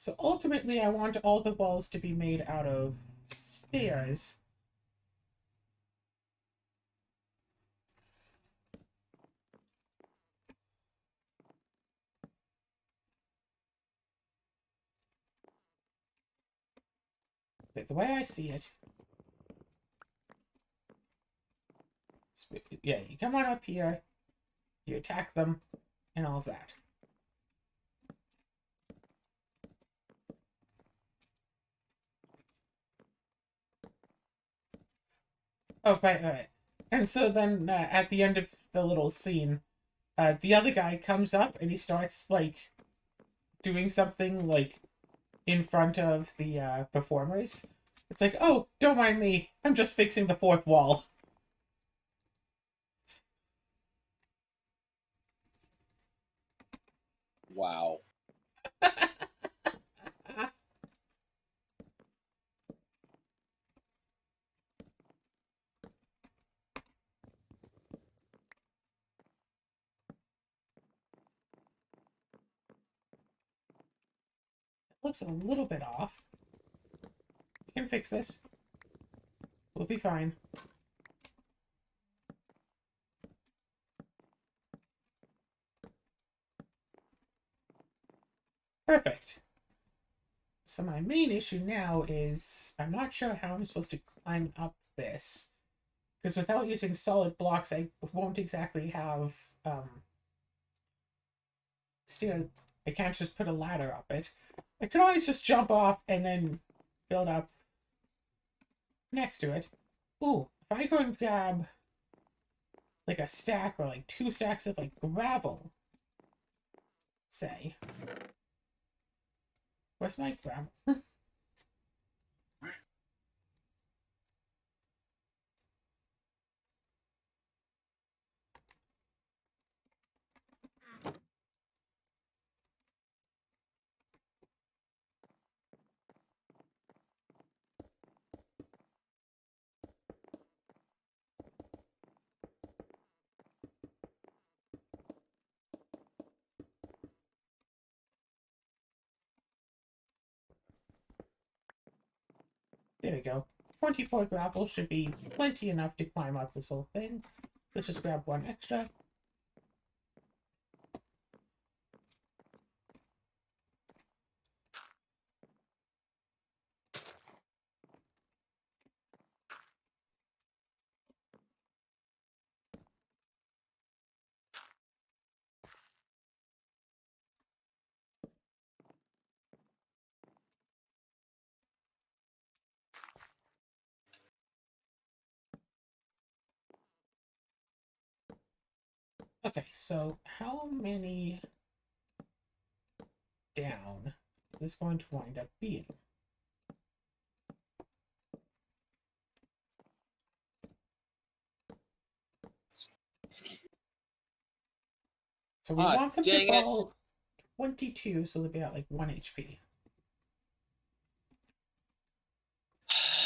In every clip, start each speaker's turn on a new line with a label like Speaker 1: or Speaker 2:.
Speaker 1: So ultimately, I want all the walls to be made out of stairs. But the way I see it, yeah, you come on up here, you attack them, and all of that. Oh, right. And so then at the end of the little scene, the other guy comes up and he starts like doing something like in front of the performers. It's like, oh, don't mind me. I'm just fixing the fourth wall.
Speaker 2: Wow.
Speaker 1: Looks a little bit off. You can fix this. We'll be fine. Perfect. So my main issue now is I'm not sure how I'm supposed to climb up this. Because without using solid blocks, I won't exactly have stair. I can't just put a ladder up it. I could always just jump off and then build up next to it. Ooh, if I go and grab like a stack or like two stacks of like gravel, say. Where's my gravel? There we go. 24 gravel should be plenty enough to climb up this whole thing. Let's just grab one extra. Okay, so how many down is this going to wind up being? So we
Speaker 2: Ah,
Speaker 1: want them to
Speaker 2: dang it.
Speaker 1: fall 22, so they'll be at like 1 HP.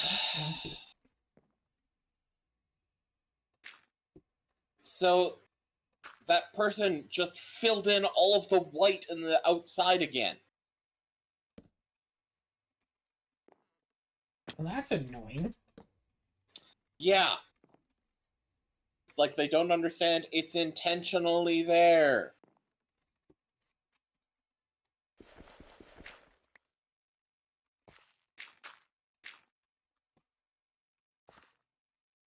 Speaker 1: Okay, 1, 2.
Speaker 2: So that person just filled in all of the white in the outside again.
Speaker 1: Well, that's annoying.
Speaker 2: Yeah. It's like they don't understand it's intentionally there.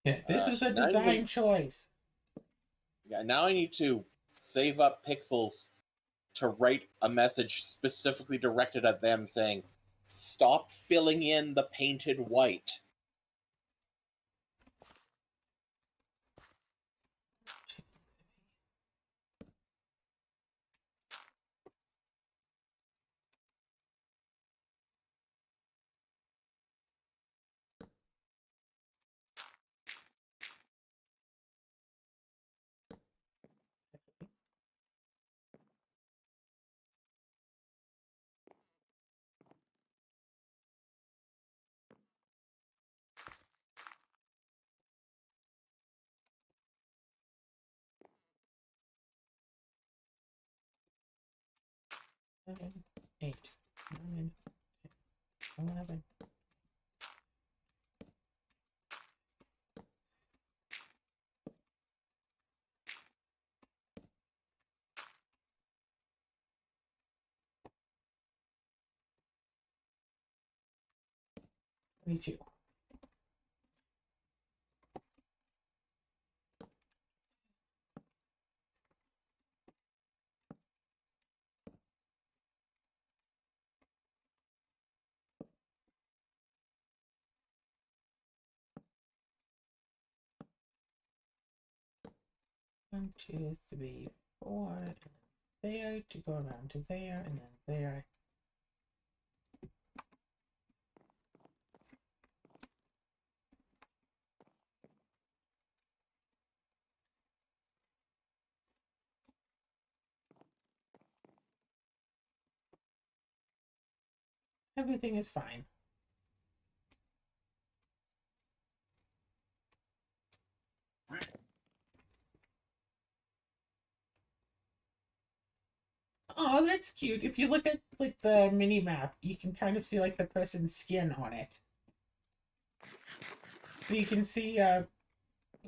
Speaker 1: Yeah, this is a
Speaker 2: Now I need
Speaker 1: design choice.
Speaker 2: yeah, now I need to save up pixels to write a message specifically directed at them saying, stop filling in the painted white.
Speaker 1: Seven, 8, 9, Me too. One, two, three, four, and there to go around to there, and then there. Everything is fine. Oh, that's cute. If you look at like the mini map, you can kind of see like the person's skin on it. So you can see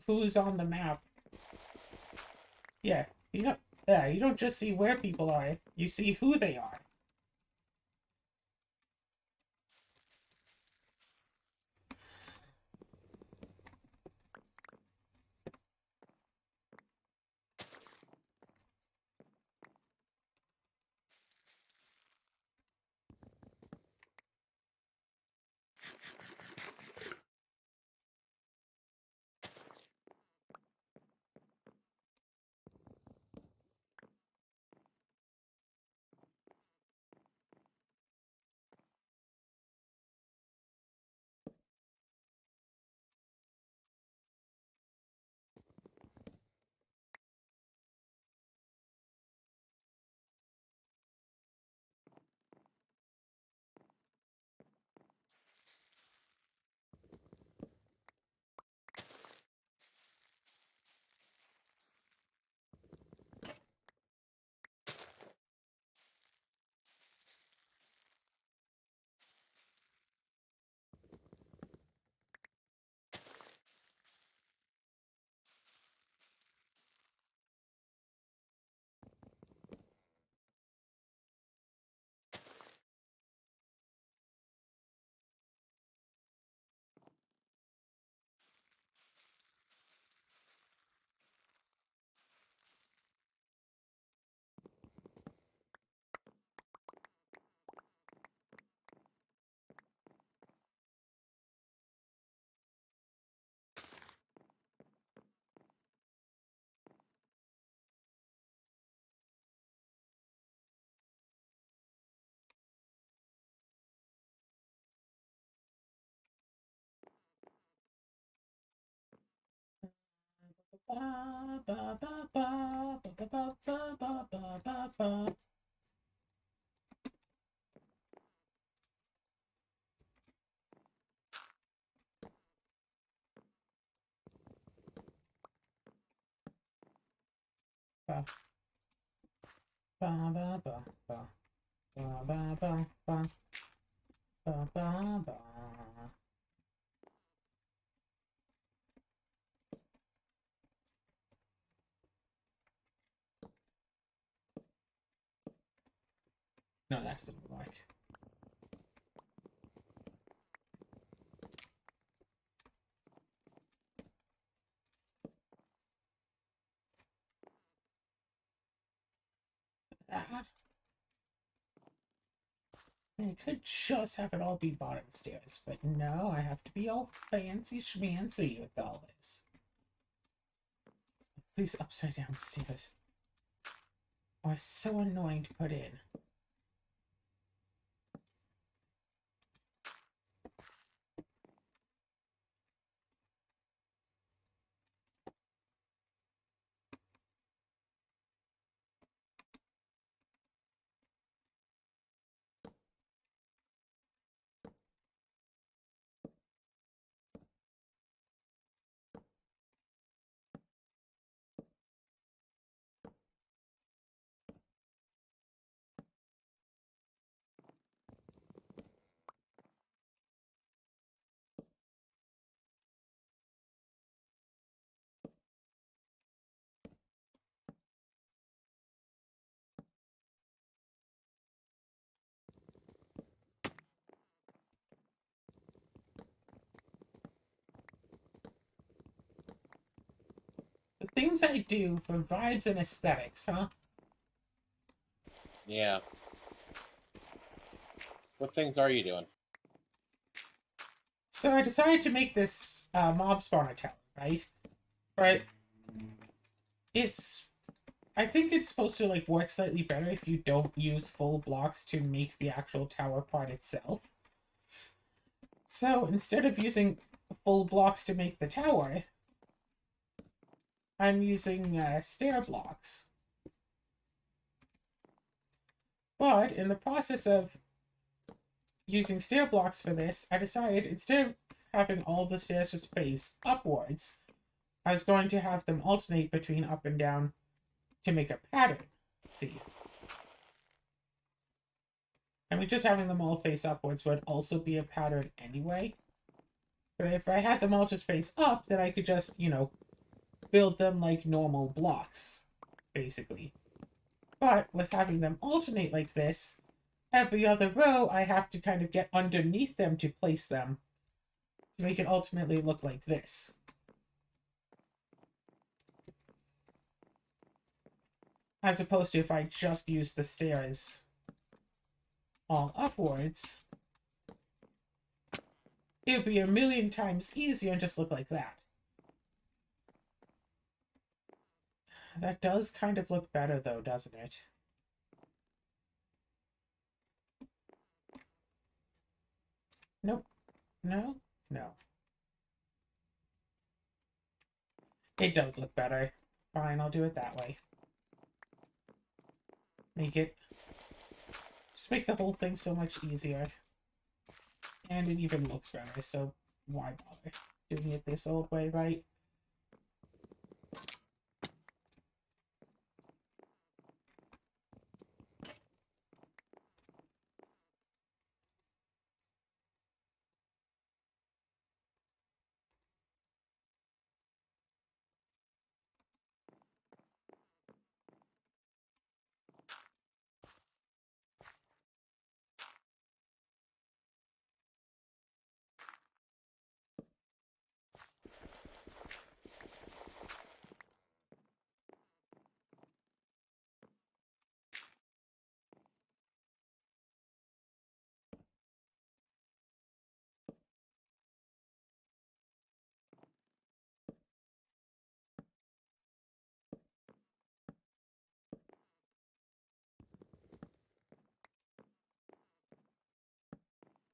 Speaker 1: who's on the map. Yeah, you don't just see where people are, you see who they are. Ba, ba, ba, ba, ba, ba, ba, ba, ba, ba, ba. Ba, ba, ba, ba, ba, ba, ba, ba, ba, ba, ba, ba. No, that doesn't work. Ah. I could just have it all be bottom stairs, but no, I have to be all fancy schmancy with all this. These upside down stairs are so annoying to put in. things I do for vibes and aesthetics, huh?
Speaker 2: Yeah. What things are you doing?
Speaker 1: So I decided to make this mob spawner tower, right? But it's... I think it's supposed to like work slightly better if you don't use full blocks to make the actual tower part itself. So instead of using full blocks to make the tower, I'm using stair blocks. But in the process of using stair blocks for this, I decided instead of having all the stairs just face upwards, I was going to have them alternate between up and down to make a pattern. See? I mean, just having them all face upwards would also be a pattern anyway. But if I had them all just face up, then I could just, you know, build them like normal blocks, basically. But with having them alternate like this, every other row I have to kind of get underneath them to place them to make it ultimately look like this. As opposed to if I just use the stairs all upwards, it would be a million times easier and just look like that. That does kind of look better though, doesn't it? Nope. No? No. It does look better. Fine, I'll do it that way. Make it... Just make the whole thing so much easier. And it even looks better, so why bother doing it this old way, right?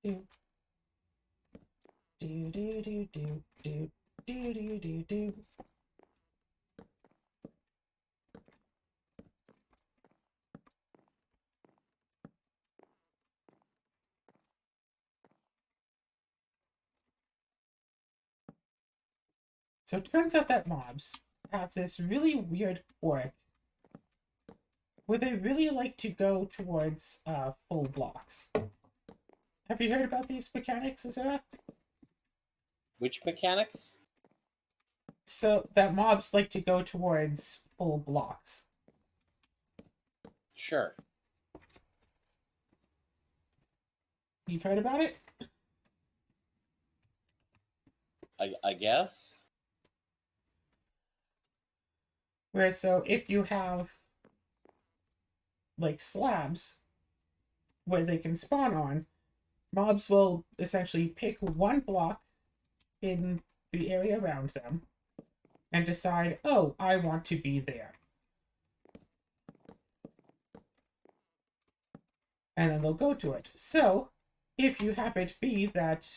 Speaker 1: Do do do do do do do do do do. So it turns out that mobs have this really weird quirk where they really like to go towards full blocks. Have you heard about these mechanics, Azura?
Speaker 2: Which mechanics?
Speaker 1: So that mobs like to go towards full blocks.
Speaker 2: Sure.
Speaker 1: You've heard about it?
Speaker 2: I guess.
Speaker 1: Where so if you have like slabs where they can spawn on, mobs will essentially pick one block in the area around them and decide, oh, I want to be there. And then they'll go to it. So, if you have it be that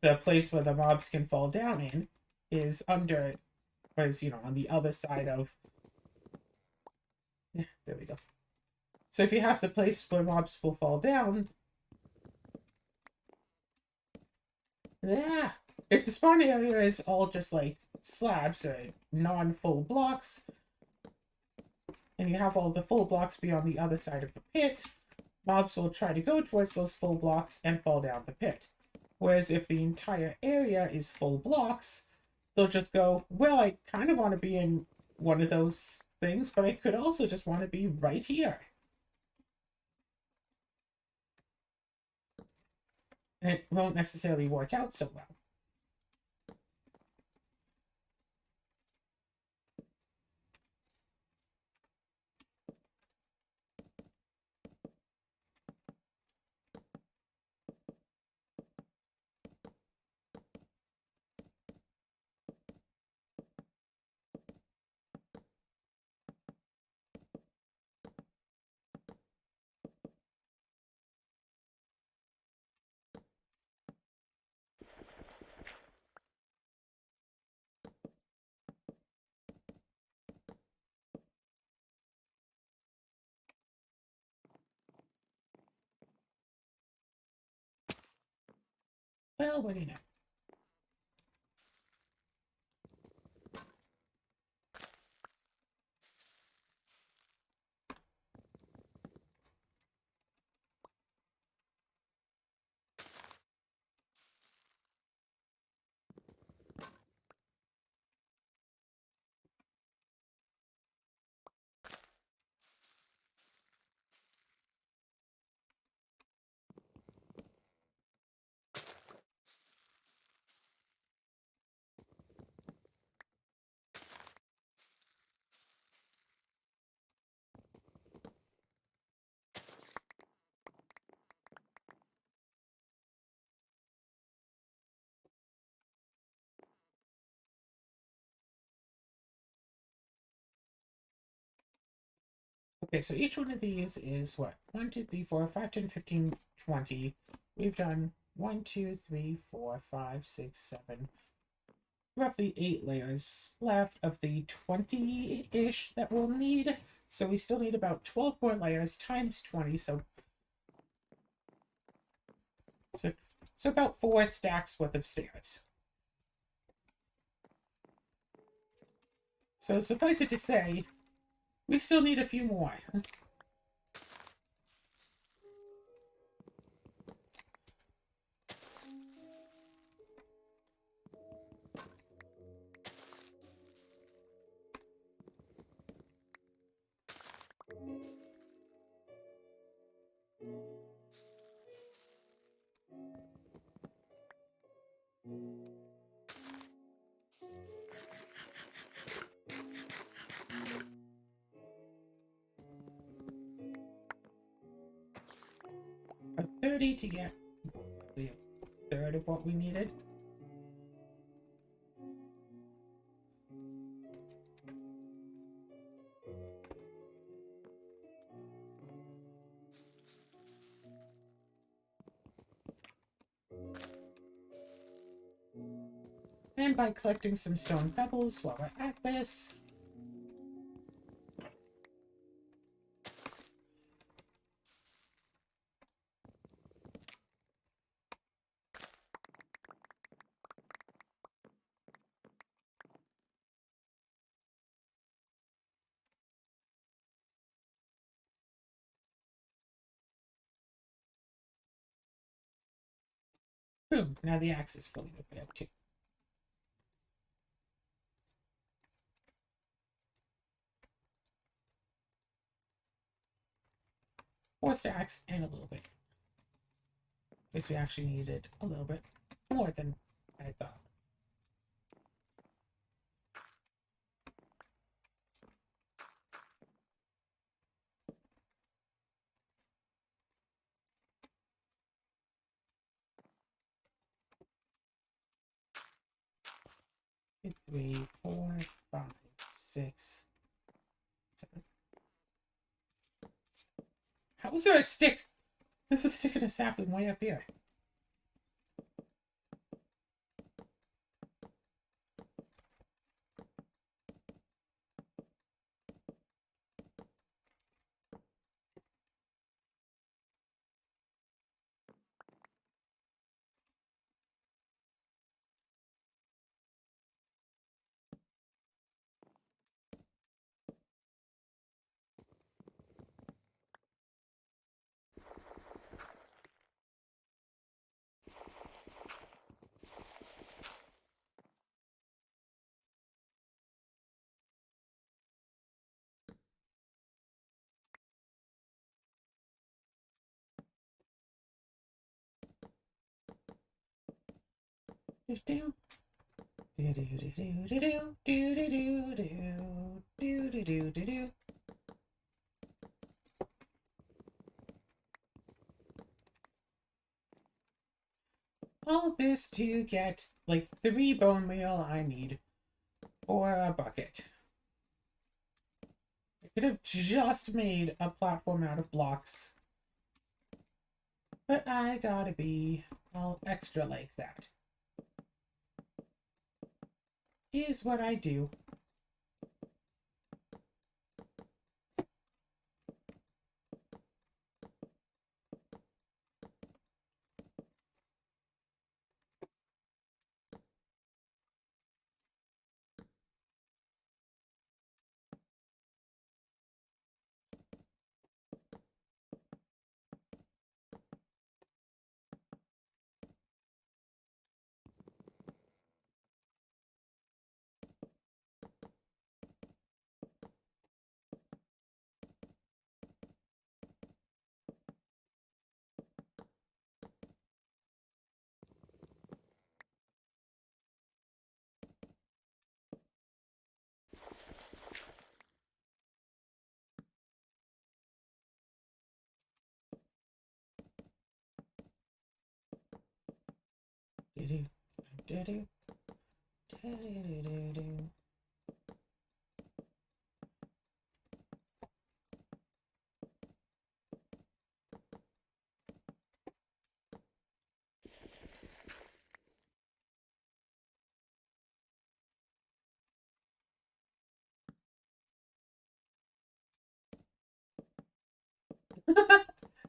Speaker 1: the place where the mobs can fall down in is under, or is, you know, on the other side of... Yeah, there we go. So if you have the place where mobs will fall down... Yeah! If the spawn area is all just like slabs or non-full blocks, and you have all the full blocks be on the other side of the pit, mobs will try to go towards those full blocks and fall down the pit. Whereas if the entire area is full blocks, they'll just go, well, I kind of want to be in one of those things, but I could also just want to be right here. And it won't necessarily work out so well. Well, what do you know? Okay, so each one of these is what? 1, 2, 3, 4, 5, 10, 15, 20. We've done 1, 2, 3, 4, 5, 6, 7. Roughly 8 layers left of the 20-ish that we'll need. So we still need about 12 more layers times 20. So, so about 4 stacks worth of stairs. So suffice it to say, we still need a few more. A 30 to get the third of what we needed. And by collecting some stone pebbles while we're at this, boom, now the axe is fully repaired too. Four stacks and a little bit. Guess we actually needed a little bit more than I thought. Three, four, five, six, seven. How was there a stick? There's a stick and a sapling way up here. Do do do do do do do do do do do do do do. All this to get like 3 bone meal I need for a bucket. I could have just made a platform out of blocks, but I gotta be all extra like that. Is what I do.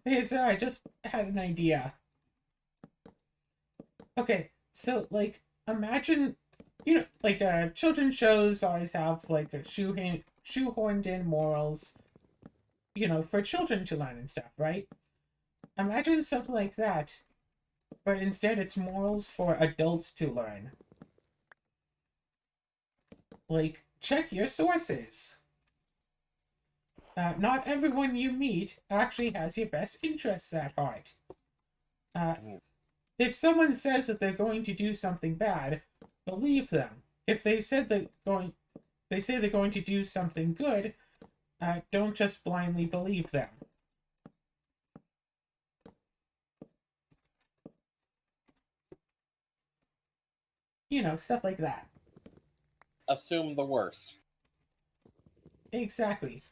Speaker 1: Hey, sir, I just had an idea. Okay, so like imagine, like children's shows always have like a shoehorned in morals, for children to learn and stuff, right? Imagine something like that, but instead it's morals for adults to learn. Like, check your sources. Not everyone you meet actually has your best interests at heart. Uh, if someone says that they're going to do something bad, believe them. If they say they're going to do something good, don't just blindly believe them. Stuff like that.
Speaker 2: Assume the worst.
Speaker 1: Exactly.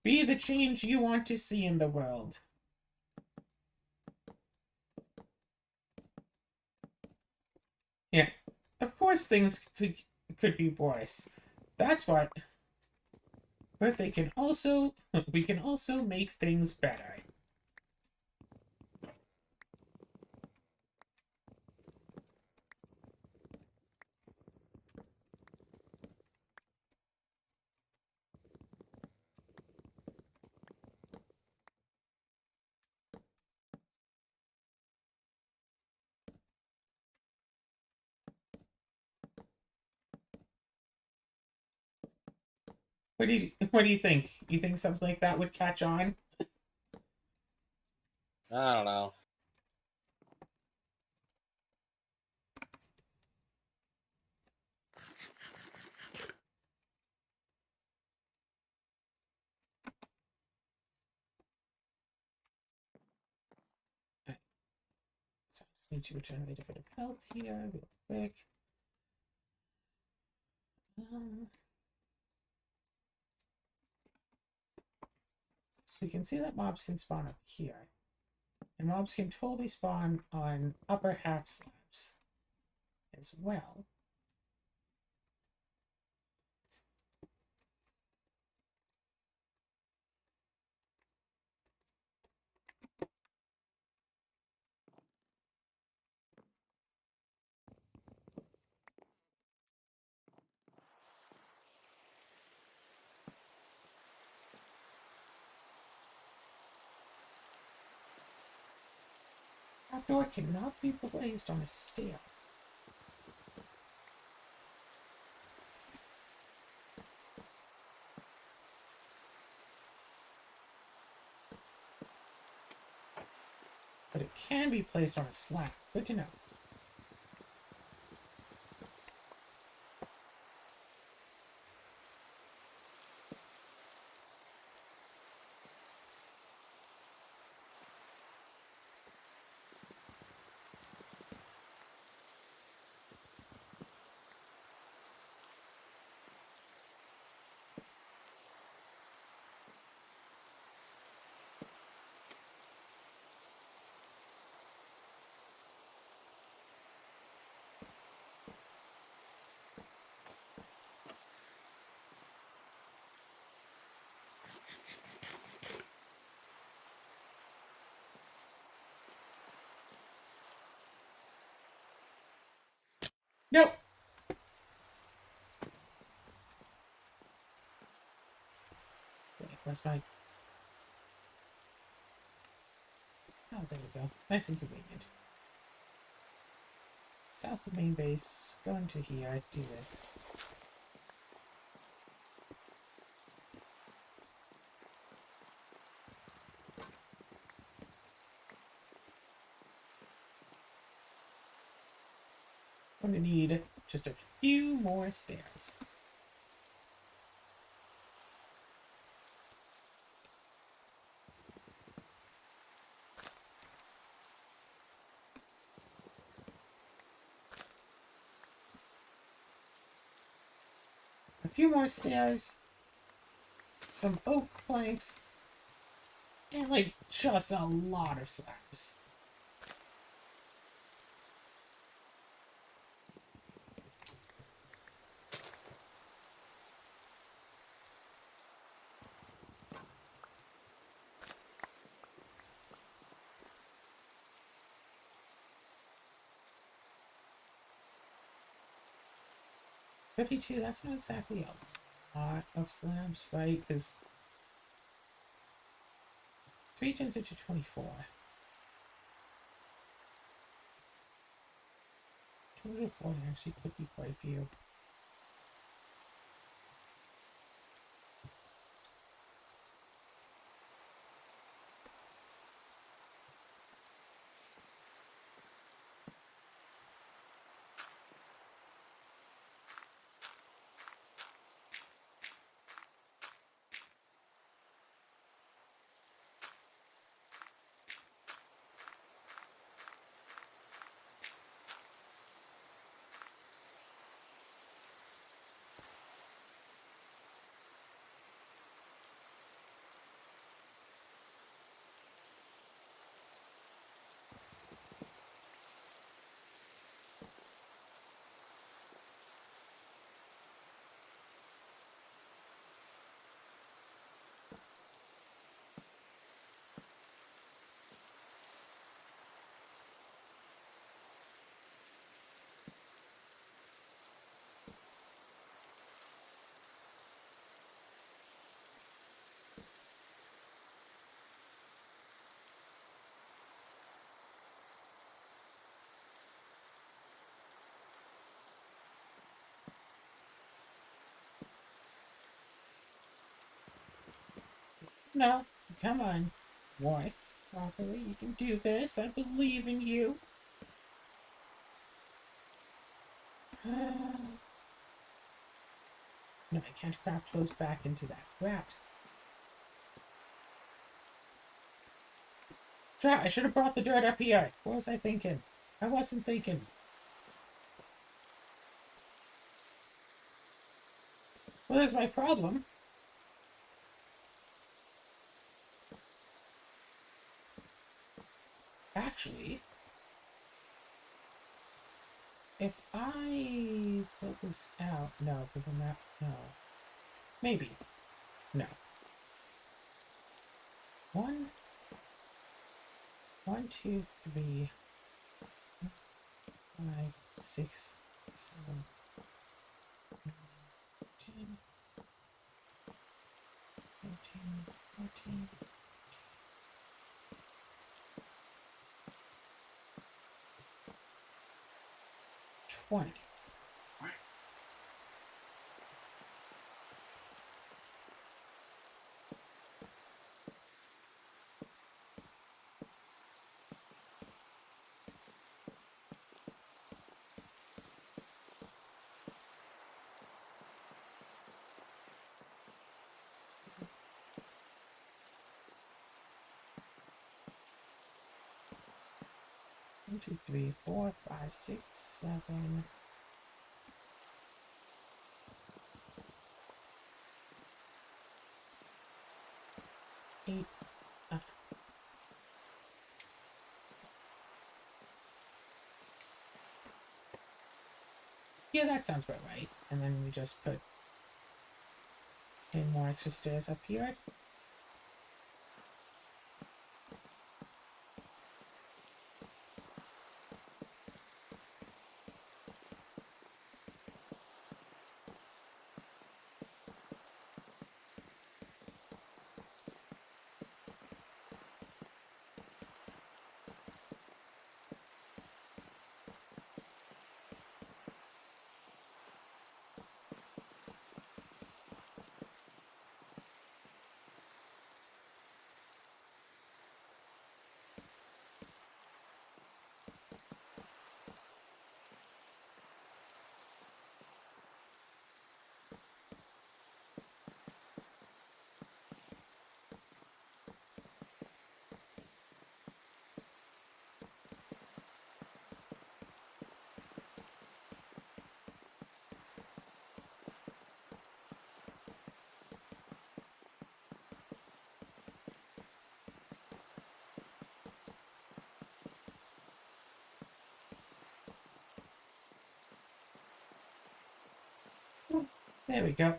Speaker 1: Be the change you want to see in the world. Yeah. Of course things could be worse. That's what. But they can also we can also make things better. What do you think? You think something like that would catch on?
Speaker 2: I don't know.
Speaker 1: So I just need to generate a bit of health here real quick. So we can see that mobs can spawn up here. And mobs can totally spawn on upper half slabs as well. Trapdoor cannot be placed on a stair. But it can be placed on a slab. Good to know. Nope. Okay, where's my... Oh, there we go. Nice and convenient. South of main base. Go into here. Do this. I'm gonna need just a few more stairs. a few more stairs, some oak planks, and like just a lot of slabs. $52, that's not exactly a lot of slabs, right? Because 3 turns into 24. 24 actually could be quite a few. No, come on. Why? Properly, you can do this. I believe in you. No, I can't craft those back into that rat. Drat, I should have brought the dirt up here. What was I thinking? I wasn't thinking. Well, there's my problem. Actually, if I build this out... No, because I'm not... No. Maybe. No. One, two, three, 5, 6, 7, 10, 13, 14, 20. 1, 2, 3, 4, 5, 6, 7, 8. Yeah, that sounds about right. And then we just put in more extra stairs up here. There we go.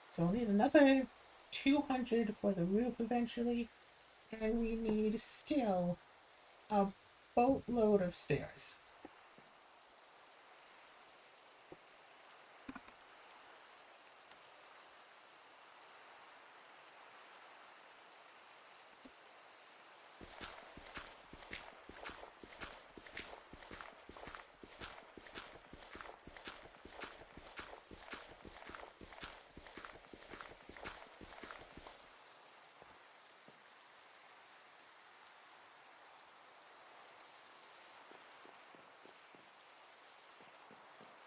Speaker 1: So we'll need another 200 for the roof eventually. And we need still a boatload of stairs.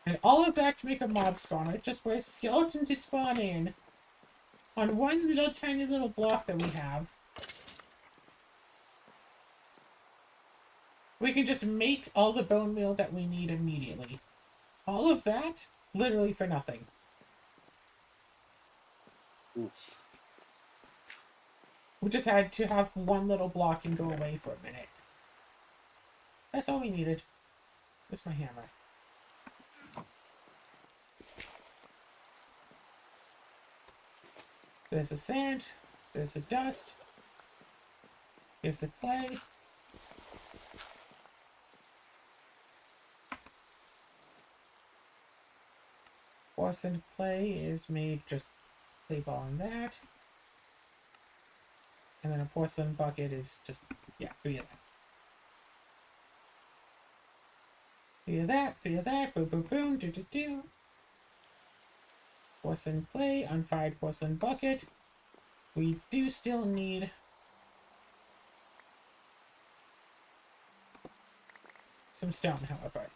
Speaker 1: And all of that to make a mob spawner, just for a skeleton to spawn in on one little tiny little block that we have. We can just make all the bone meal that we need immediately. All of that, literally for nothing.
Speaker 2: Oof.
Speaker 1: We just had to have one little block and go away for a minute. That's all we needed. Where's my hammer? There's the sand. There's the dust. Here's the clay. Porcelain clay is made just clay ball in that. And then a porcelain bucket is just, yeah, figure that. Figure that, boom, boom, boom, do, do, do. Porcelain clay, unfired porcelain bucket. We do still need some stone, however.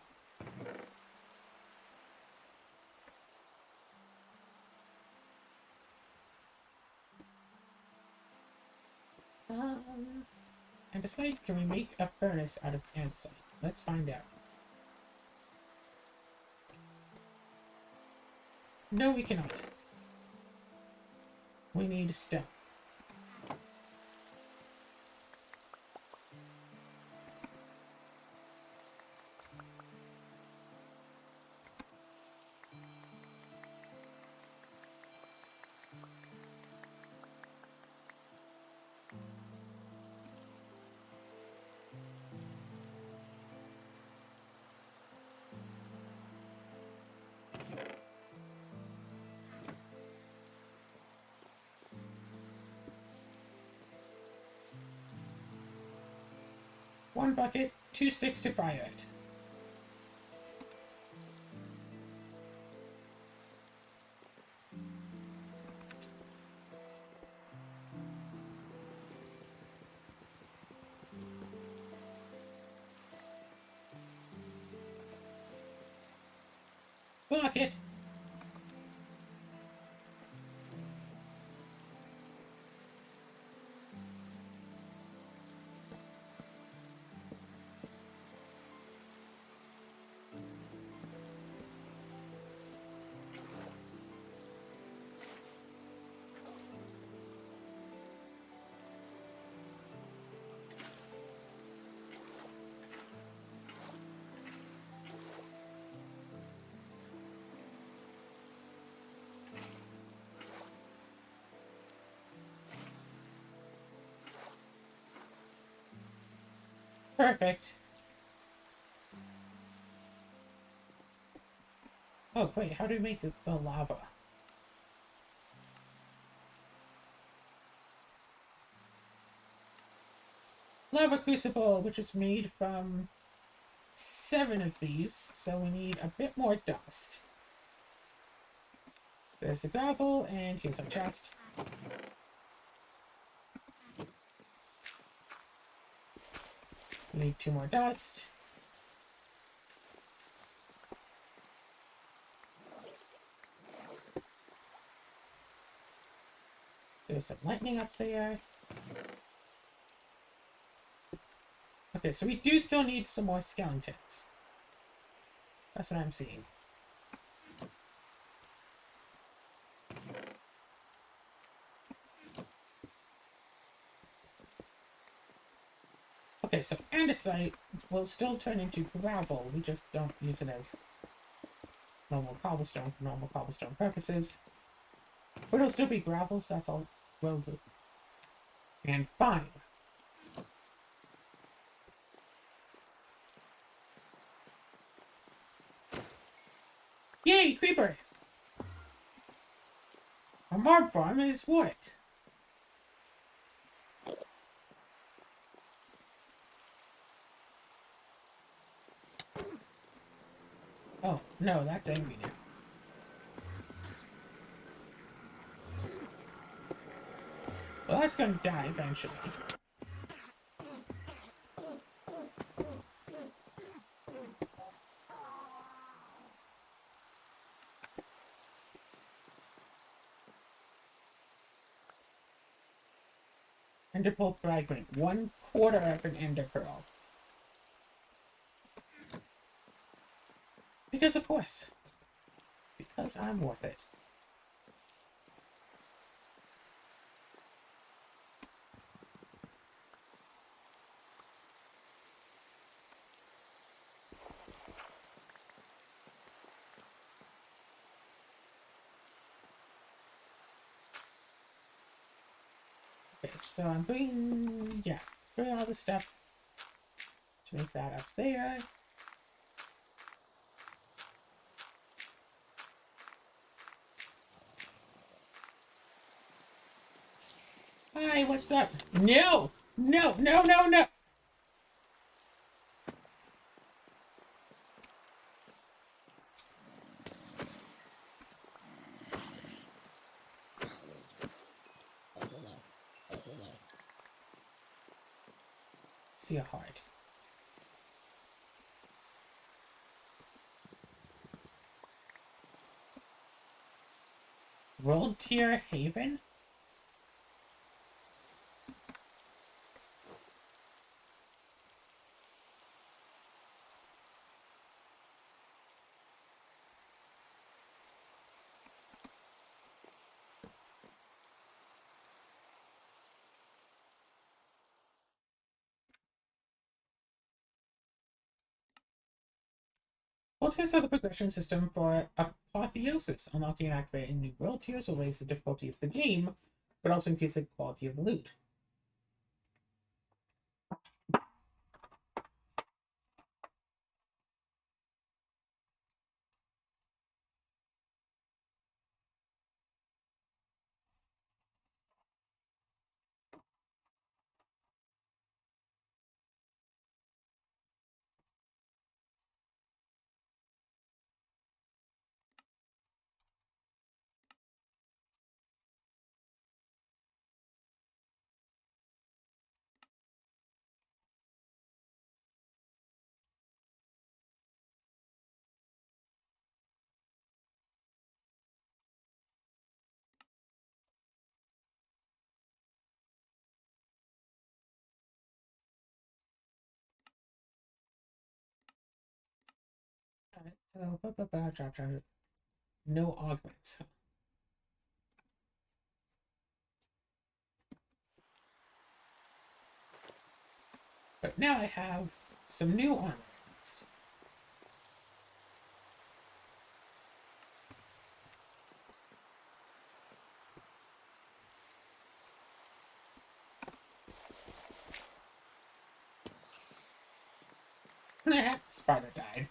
Speaker 1: And besides, can we make a furnace out of andesite? Let's find out. No, we cannot. We need stone. One bucket, 2 sticks to fire it. Bucket! Perfect. Oh, wait, how do we make the lava? Lava crucible, which is made from 7 of these, so we need a bit more dust. There's the gravel, and here's our chest. We need 2 more dust. There's some lightning up there. Okay, so we do still need some more skeletons. That's what I'm seeing. Okay, so andesite will still turn into gravel. We just don't use it as normal cobblestone for normal cobblestone purposes. But it'll still be gravel, so that's all well good. And fine. Yay, creeper! Our mob farm is work. Oh, no, that's angry now. Well, that's gonna die eventually. Enderpearl fragment. 1/4 of an ender pearl. Because of course. Because I'm worth it. Okay, so I'm putting, yeah, putting all the stuff to make that up there. Hi, what's up? No! No, no, no, no! See a heart. World Tier Haven? World Tiers are the progression system for Apotheosis. Unlocking and activating new world tiers will raise the difficulty of the game, but also increase the quality of the loot. Alright, so no augments. But now I have some new armaments. Spider died.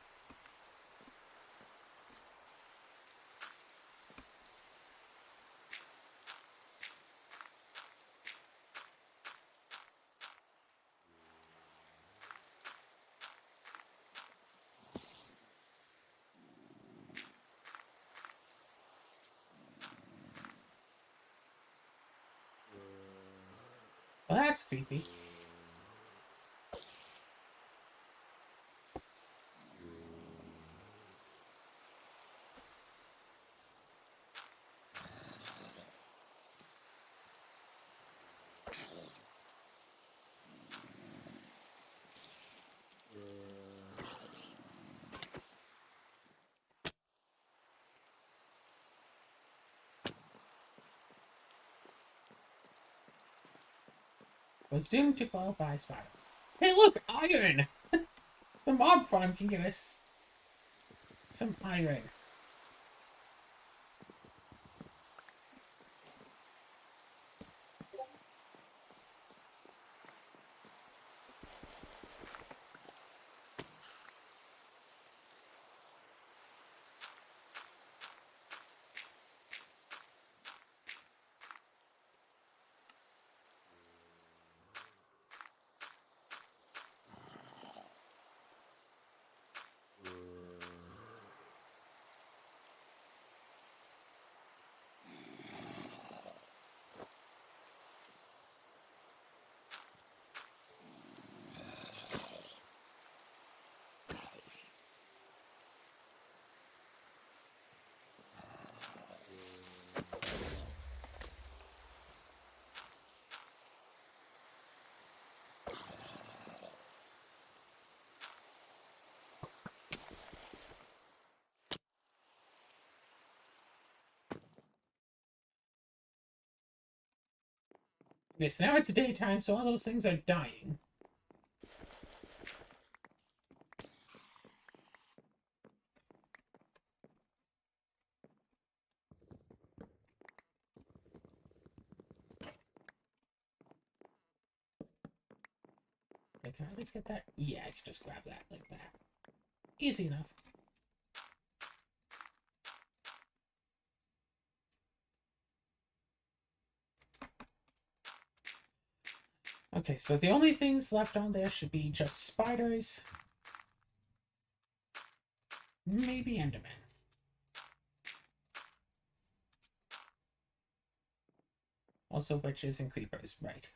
Speaker 1: Well, that's creepy. was doomed to fall by spider. Hey, look, iron! The mob farm can give us some iron. Okay, so now it's daytime, so all those things are dying. Okay, can I at least get that? Yeah, I can just grab that like that. Easy enough. Okay, so the only things left on there should be just spiders. Maybe Enderman. Also witches and creepers, right.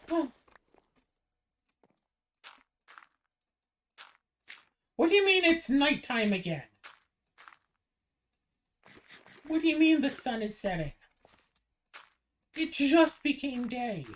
Speaker 1: Oh. What do you mean it's nighttime again? What do you mean the sun is setting? It just became day.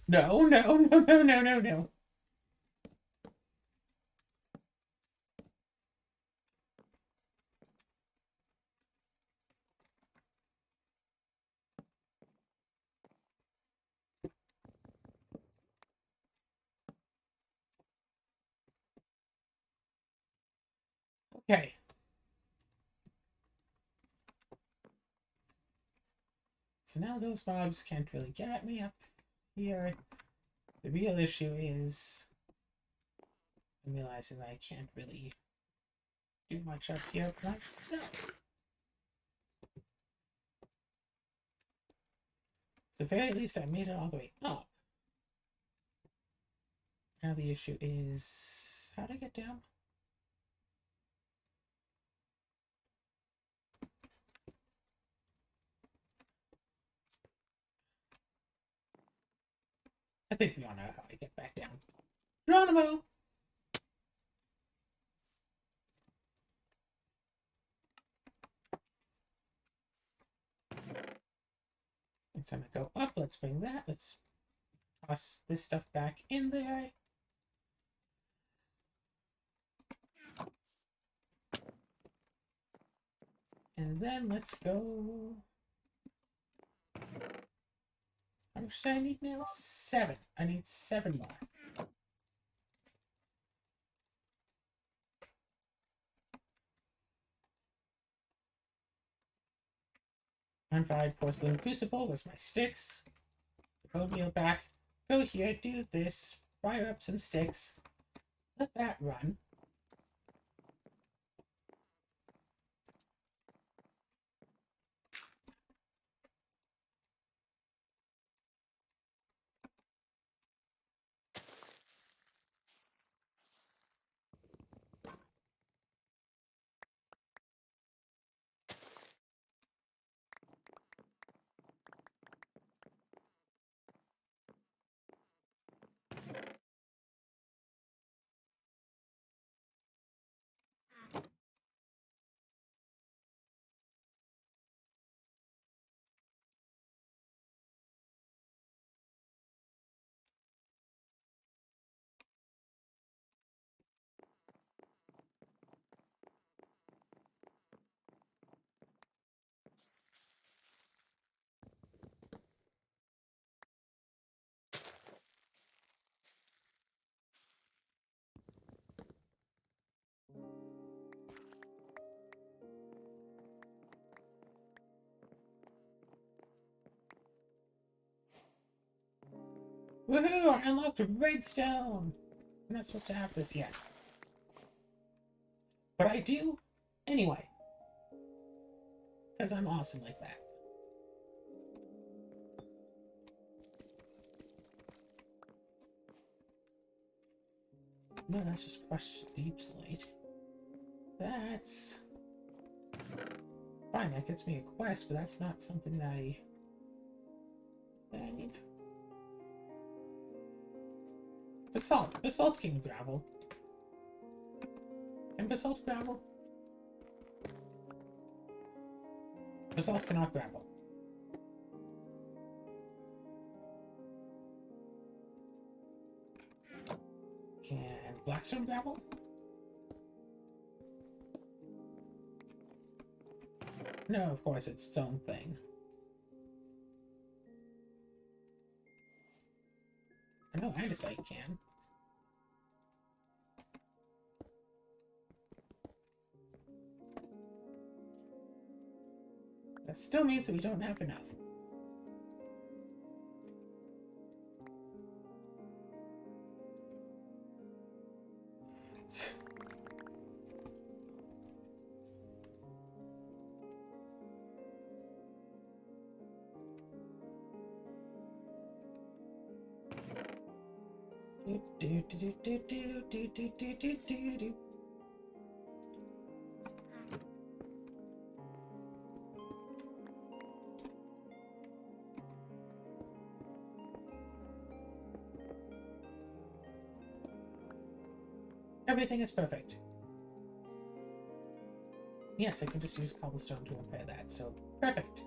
Speaker 1: No, no, no, no, no, no, no. Okay. So now those mobs can't really get at me up here. The real issue is I'm realizing that I can't really do much up here myself. At the very least, I made it all the way up. Now the issue is, how do I get down? I think we all know how I get back down. Geronimo! Next time I go up, let's bring that. Let's toss this stuff back in there. And then let's go. How much do I need now? 7. I need 7 more. Unfired porcelain crucible. Where's my sticks? Go meal back. Go here, do this. Fire up some sticks. Let that run. Woohoo! I unlocked redstone! I'm not supposed to have this yet. But I do anyway. Because I'm awesome like that. No, that's just crushed deep slate. That's fine, that gets me a quest, but that's not something that I need. Basalt. Basalt can gravel. Can basalt gravel? Basalt cannot gravel. Can blackstone gravel? No, of course, it's its own thing. I know andesite can. That still means that we don't have enough. Everything is perfect. Yes, I can just use cobblestone to repair that, so perfect.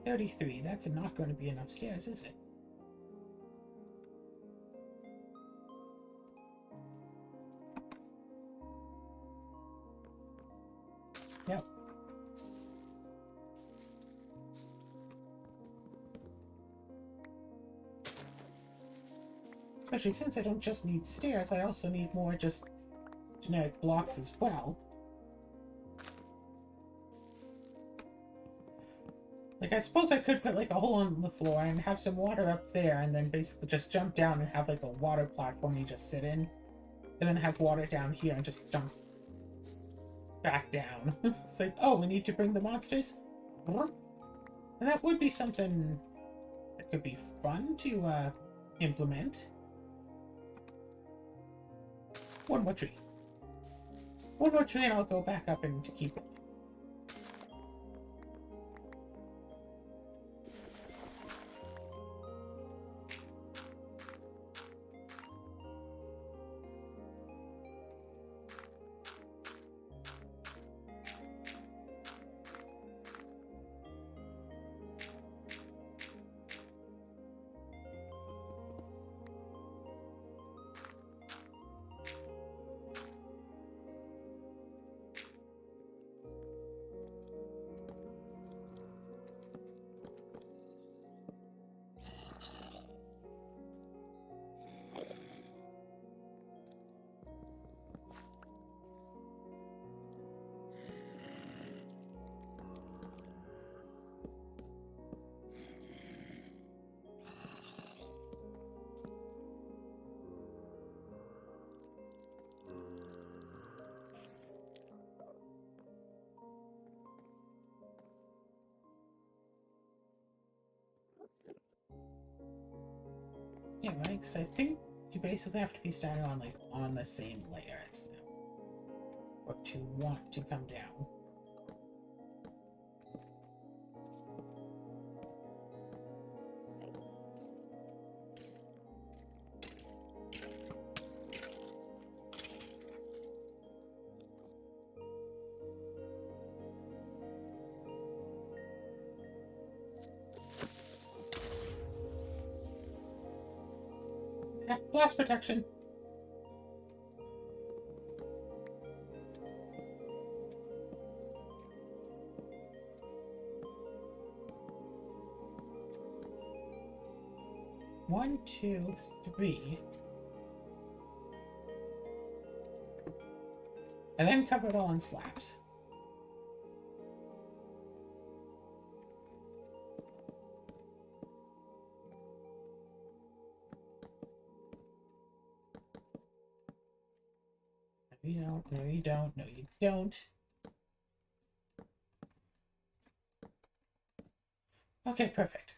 Speaker 1: $33. That's not going to be enough stairs, is it? Yep. Especially since I don't just need stairs, I also need more just generic blocks as well. Like, Like, I suppose I could put, like, a hole in the floor and have some water up there, and then basically just jump down and have, like, a water platform you just sit in. And then have water down here and just jump back down. It's like, oh, we need to bring the monsters? And that would be something that could be fun to, implement. One more tree. One more tree and I'll go back up and to keep it. Yeah, right? Because I think you basically have to be standing on, like, on the same layer as them. Or to want to come down. Yeah, blast protection. One, two, three. And then cover it all in slabs. No, you don't. No, you don't. No, you don't. Okay, perfect.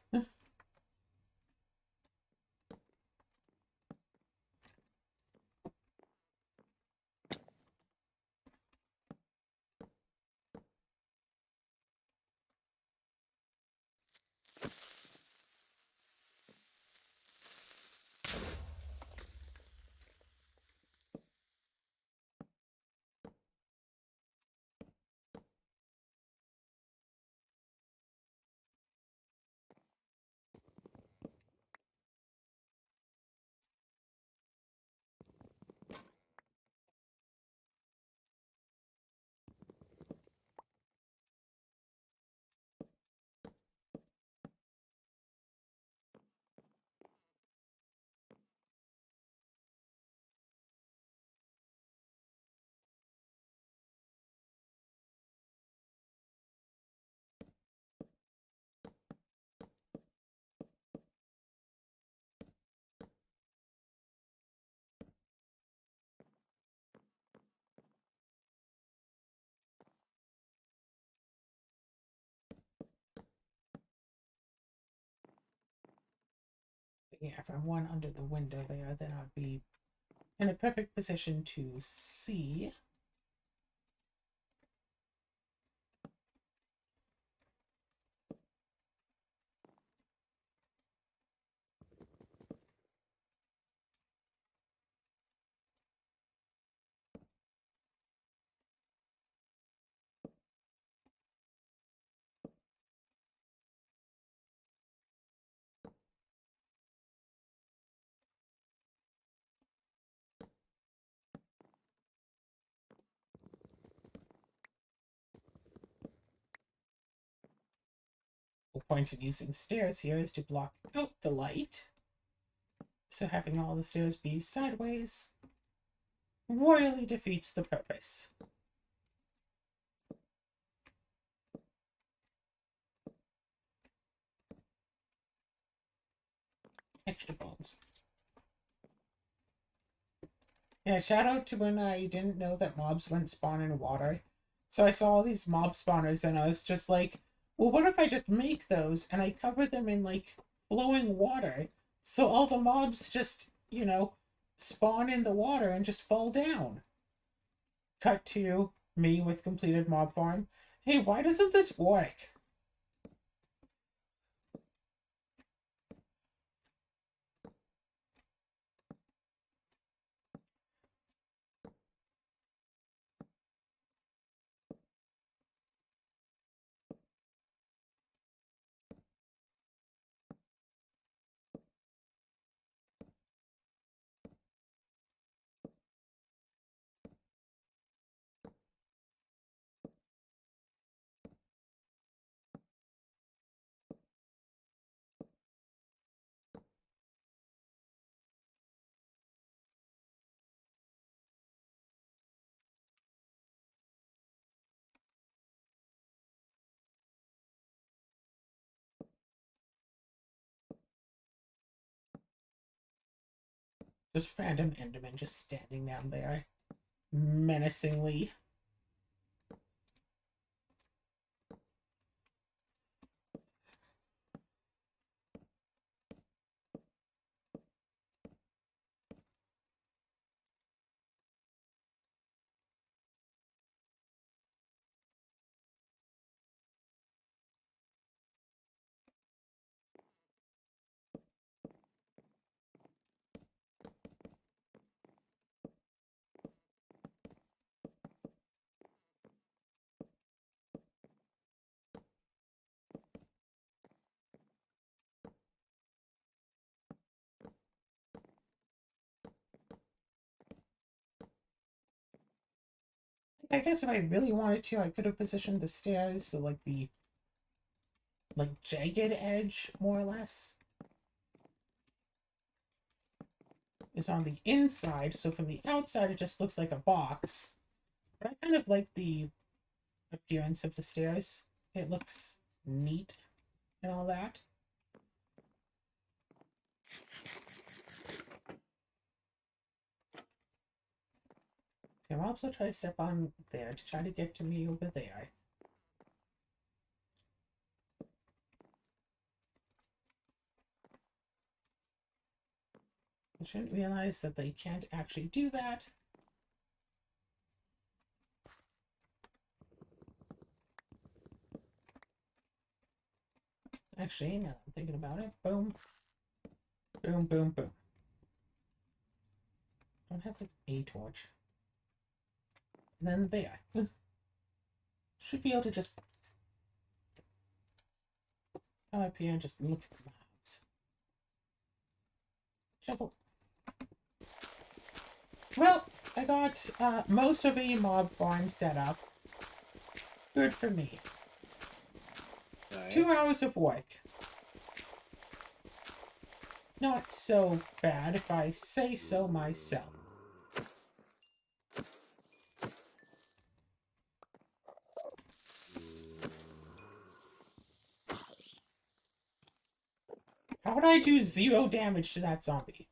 Speaker 1: Yeah, if I went under the window there, then I'd be in a perfect position to see. The point in using stairs here is to block out the light. So having all the stairs be sideways royally defeats the purpose. Extra bones. Yeah, shout out to when I didn't know that mobs wouldn't spawn in water. So I saw all these mob spawners and I was just like, well, what if I just make those and I cover them in like flowing water? So all the mobs just, spawn in the water and just fall down. Cut to me with completed mob farm. Hey, why doesn't this work? Just random Enderman just standing down there menacingly. I guess if I really wanted to, I could have positioned the stairs so like the jagged edge, more or less, is on the inside, so from the outside it just looks like a box. But I kind of like the appearance of the stairs. It looks neat and all that. So I'm also trying to step on there to try to get to me over there. I shouldn't realize that they can't actually do that. Actually, now that I'm thinking about it, boom, boom, boom, boom. I don't have like a torch. And then there. Should be able to just come up here and just look at the mobs. Shuffle. Well, I got most of a mob farm set up. Good for me.
Speaker 2: Nice.
Speaker 1: 2 hours of work. Not so bad if I say so myself. How would I do 0 damage to that zombie?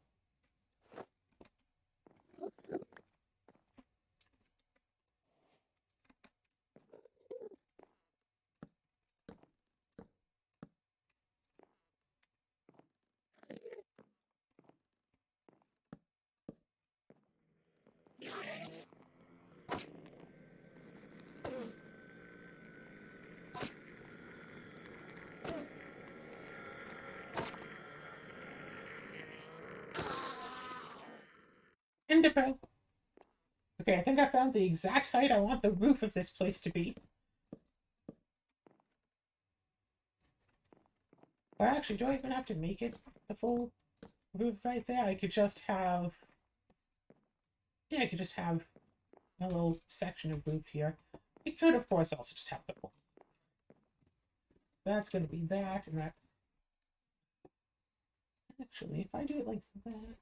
Speaker 1: Enderpearl. Okay, I think I found the exact height I want the roof of this place to be. Or actually, do I even have to make it the full roof right there? I could just have... Yeah, I could just have a little section of roof here. It could, of course, also just have the full. That's going to be that, and that... Actually, if I do it like that...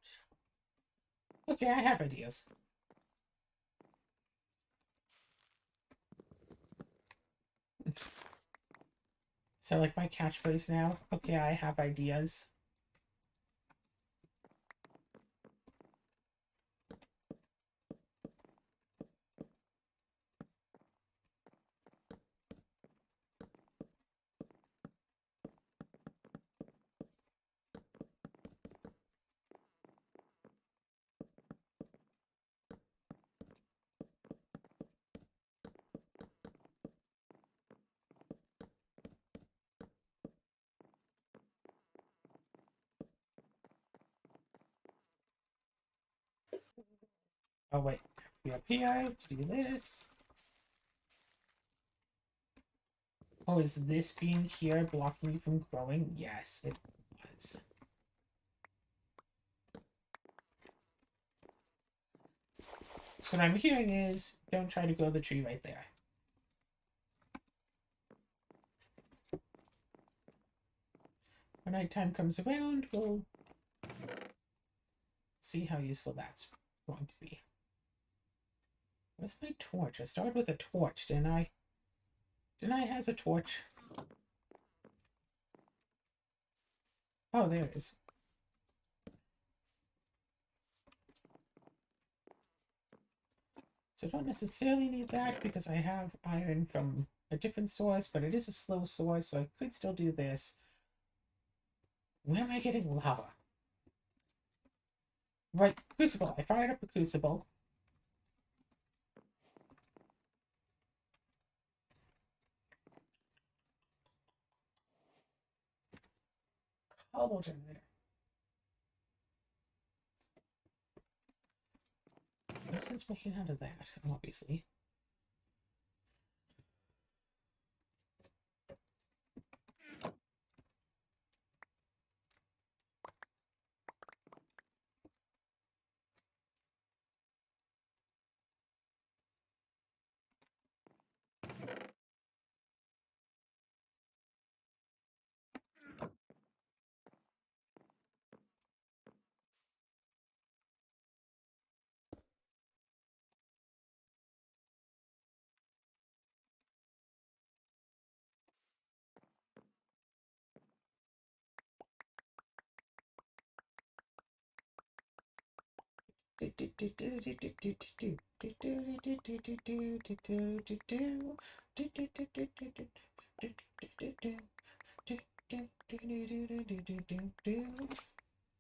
Speaker 1: Okay, I have ideas. So, like, my catchphrase now? Okay, I have ideas. Oh wait, be up here to do this. Oh, is this being here blocking me from growing? Yes, it was. So what I'm hearing is, don't try to grow the tree right there. When nighttime comes around, we'll see how useful that's going to be. Where's my torch? I started with a torch, didn't I? Didn't I have a torch? Oh, there it is. So I don't necessarily need that because I have iron from a different source, but it is a slow source, so I could still do this. Where am I getting lava? Right, crucible. I fired up the crucible. Cobble generator. No sense making out of that, obviously.